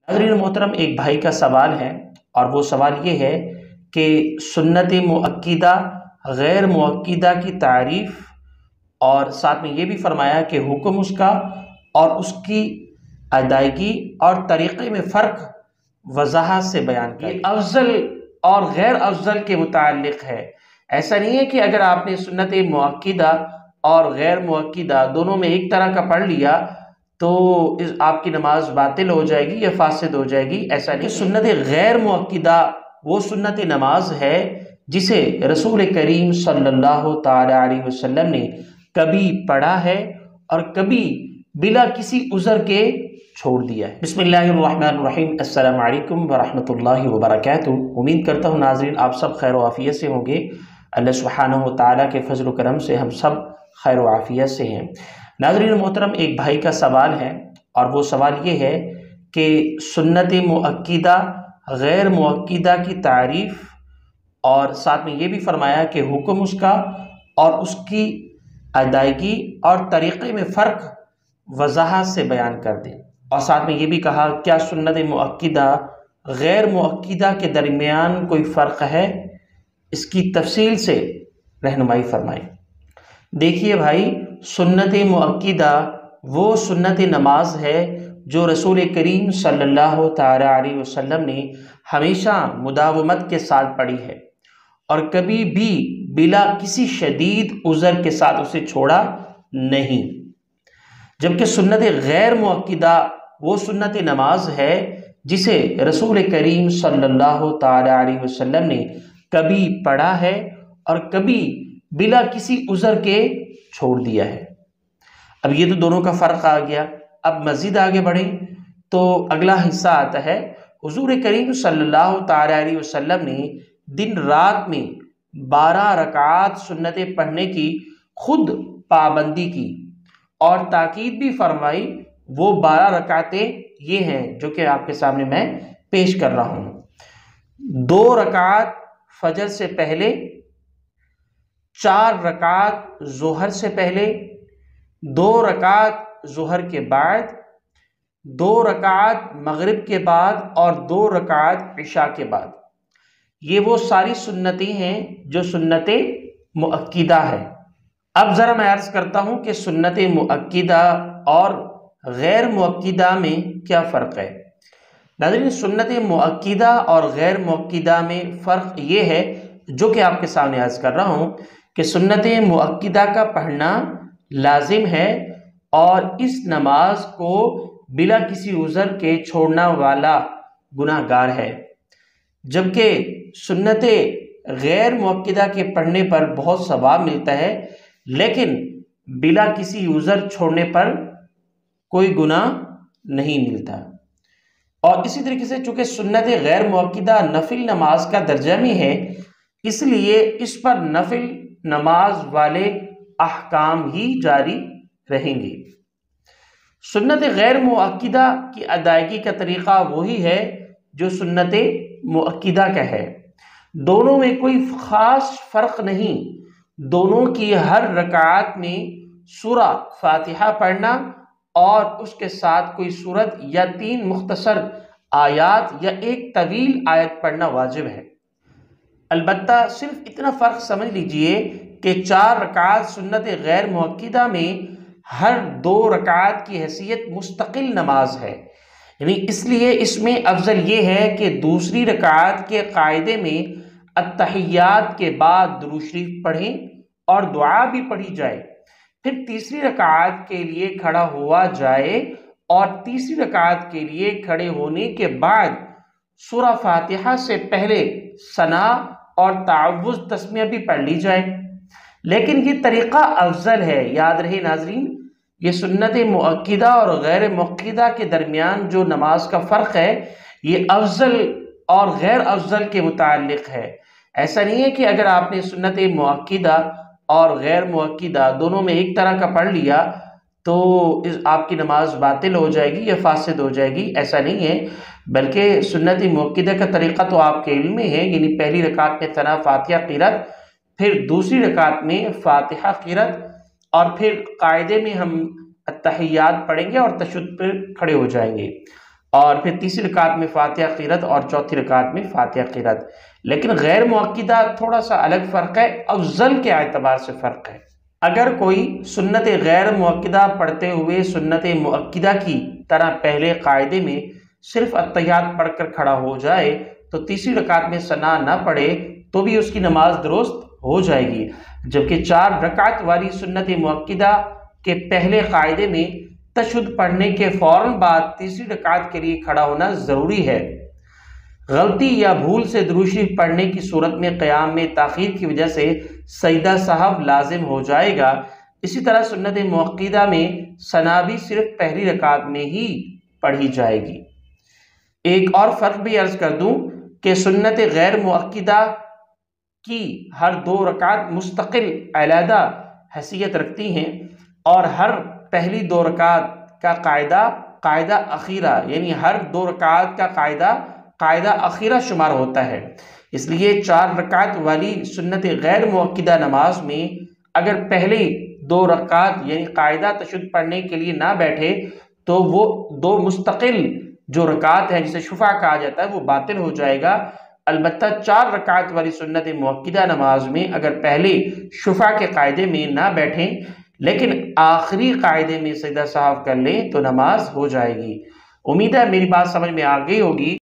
ناظرین محترم، ایک بھائی کا سوال ہے اور وہ سوال یہ ہے کہ سنت مؤکدہ غیر مؤکدہ کی تعریف اور ساتھ میں یہ بھی فرمایا کہ حکم اس کا اور اس کی ادائیگی اور طریقے میں فرق وضاحت سے بیان کیا۔ یہ افضل اور غیر افضل کے متعلق ہے۔ ایسا نہیں ہے کہ اگر آپ نے سنت مؤکدہ اور غیر مؤکدہ دونوں میں ایک طرح کا پڑھ لیا تو آپ کی نماز باطل ہو جائے گی یا فاسد ہو جائے گی، ایسا نہیں۔ سنت غیر مؤکدہ وہ سنت نماز ہے جسے رسول کریم صلی اللہ تعالی علیہ وسلم نے کبھی پڑھا ہے اور کبھی بلا کسی عذر کے چھوڑ دیا ہے۔ بسم اللہ الرحمن الرحیم، السلام علیکم ورحمۃ اللہ وبرکاتہ۔ امید کرتا ہوں ناظرین آپ سب خیر و عافیت سے ہوں گے۔ اللہ سبحانہ و تعالیٰ کے فضل و کرم سے ہم سب خیر و عافیت سے ہیں۔ ناظرین محترم، ایک بھائی کا سوال ہے اور وہ سوال یہ ہے کہ سنت مؤکدہ غیر مؤکدہ کی تعریف اور ساتھ میں یہ بھی فرمایا کہ حکم اس کا اور اس کی ادائیگی اور طریقے میں فرق وضاحت سے بیان کر دیں، اور ساتھ میں یہ بھی کہا کیا سنت مؤکدہ غیر مؤکدہ کے درمیان کوئی فرق ہے، اس کی تفصیل سے رہنمائی فرمائیں۔ دیکھیے بھائی، سنت مؤکدہ وہ سنت نماز ہے جو رسول کریم صلی اللہ تعالی علیہ وسلم نے ہمیشہ مداومت کے ساتھ پڑھی ہے اور کبھی بھی بلا کسی شدید عذر کے ساتھ اسے چھوڑا نہیں، جبکہ سنت غیر مؤکدہ وہ سنت نماز ہے جسے رسول کریم صلی اللہ تعالی علیہ وسلم نے کبھی پڑھا ہے اور کبھی بلا کسی عذر کے چھوڑ دیا ہے۔ اب یہ تو دونوں کا فرق آ گیا۔ اب مزید آگے بڑھیں تو اگلا حصہ آتا ہے، حضور کریم صلی اللہ تعالی علیہ وسلم نے دن رات میں 12 رکعات سنتیں پڑھنے کی خود پابندی کی اور تاکید بھی فرمائی۔ وہ 12 رکعتیں یہ ہیں جو کہ آپ کے سامنے میں پیش کر رہا ہوں۔ 2 رکعات فجر سے پہلے، 4 رکعات ظہر سے پہلے، 2 رکعات ظہر کے بعد، 2 رکعات مغرب کے بعد اور 2 رکعات عشاء کے بعد۔ یہ وہ ساری سنتیں ہیں جو سنت مؤکدہ ہے۔ اب ذرا میں عرض کرتا ہوں کہ سنت مؤکدہ اور غیر مؤکدہ میں کیا فرق ہے۔ ناظرین، سنت مؤکدہ اور غیر مؤکدہ میں فرق یہ ہے جو کہ آپ کے سامنے عرض کر رہا ہوں کہ سنت مؤکدہ کا پڑھنا لازم ہے اور اس نماز کو بلا کسی عذر کے چھوڑنا والا گناہ گار ہے، جبکہ سنت غیر مؤکدہ کے پڑھنے پر بہت ثواب ملتا ہے لیکن بلا کسی عذر چھوڑنے پر کوئی گناہ نہیں ملتا۔ اور اسی طریقے سے چونکہ سنت غیر مؤکدہ نفل نماز کا درجہ میں ہے، اس لیے اس پر نفل نماز والے احکام ہی جاری رہیں گے۔ سنت غیر مؤکدہ کی ادائیگی کا طریقہ وہی ہے جو سنت مؤکدہ کا ہے۔ دونوں میں کوئی خاص فرق نہیں۔ دونوں کی ہر رکعت میں سورہ فاتحہ پڑھنا اور اس کے ساتھ کوئی سورت یا 3 مختصر آیات یا ایک طویل آیت پڑھنا واجب ہے۔ البتہ صرف اتنا فرق سمجھ لیجئے کہ 4 رکعات سنت غیر مؤکدہ میں ہر 2 رکعات کی حیثیت مستقل نماز ہے، یعنی اس لیے اس میں افضل یہ ہے کہ دوسری رکعت کے قاعدے میں التحیات کے بعد درود شریف پڑھیں اور دعا بھی پڑھی جائے، پھر تیسری رکعت کے لیے کھڑا ہوا جائے اور تیسری رکعت کے لیے کھڑے ہونے کے بعد سورہ فاتحہ سے پہلے ثنا اور تعوذ تسمیہ بھی پڑھ لی جائے۔ لیکن یہ طریقہ افضل ہے۔ یاد رہے ناظرین، یہ سنت مؤکدہ اور غیر مؤکدہ کے درمیان جو نماز کا فرق ہے یہ افضل اور غیر افضل کے متعلق ہے۔ ایسا نہیں ہے کہ اگر آپ نے سنت مؤکدہ اور غیر مؤکدہ دونوں میں ایک طرح کا پڑھ لیا تو آپ کی نماز باطل ہو جائے گی یا فاسد ہو جائے گی، ایسا نہیں ہے، بلکہ سنت مؤکدہ کا طریقہ تو آپ کے علم میں ہے، یعنی پہلی رکعت میں ثنا فاتحہ قرات، پھر دوسری رکعت میں فاتحہ قرات، اور پھر قاعدے میں ہم التحیات پڑھیں گے اور تشہد پر کھڑے ہو جائیں گے۔ اور پھر تیسری رکعت میں فاتحہ قرأت اور چوتھی رکعت میں فاتحہ قرأت۔ لیکن غیر مؤکدہ تھوڑا سا الگ فرق ہے، افضل کے اعتبار سے فرق ہے۔ اگر کوئی سنت غیر مؤکدہ پڑھتے ہوئے سنت مؤکدہ کی طرح پہلے قاعدے میں صرف اتحیات پڑھ کر کھڑا ہو جائے تو تیسری رکعت میں ثنا نہ پڑھے تو بھی اس کی نماز درست ہو جائے گی، جبکہ 4 رکعت والی سنت مؤکدہ کے پہلے قاعدے میں تشہد پڑھنے کے فوراً بعد تیسری رکعت کے لیے کھڑا ہونا ضروری ہے۔ غلطی یا بھول سے درود شریف پڑھنے کی صورت میں قیام میں تاخیر کی وجہ سے سجدہ سہو لازم ہو جائے گا۔ اسی طرح سنت مؤکدہ میں ثنا بھی صرف پہلی رکعت میں ہی پڑھی جائے گی۔ ایک اور فرق بھی عرض کر دوں کہ سنت غیر مؤکدہ کی ہر 2 رکعت مستقل علیحدہ حیثیت رکھتی ہیں اور ہر پہلی 2 رکعت کا قاعدہ اخیرہ، یعنی ہر 2 رکعت کا قاعدہ اخیرہ شمار ہوتا ہے۔ اس لیے 4 رکعت والی سنت غیر مؤکدہ نماز میں اگر پہلی 2 رکعت یعنی قاعدہ تشہد پڑھنے کے لیے نہ بیٹھے تو وہ 2 مستقل جو رکعت ہیں جسے شفع کہا جاتا ہے وہ باطل ہو جائے گا۔ البتہ 4 رکعت والی سنت مؤکدہ نماز میں اگر پہلے شفع کے قاعدے میں نہ بیٹھیں لیکن آخری قاعدے میں سجدہ سہو کر لیں تو نماز ہو جائے گی۔ امید ہے میری بات سمجھ میں آ گئی ہوگی۔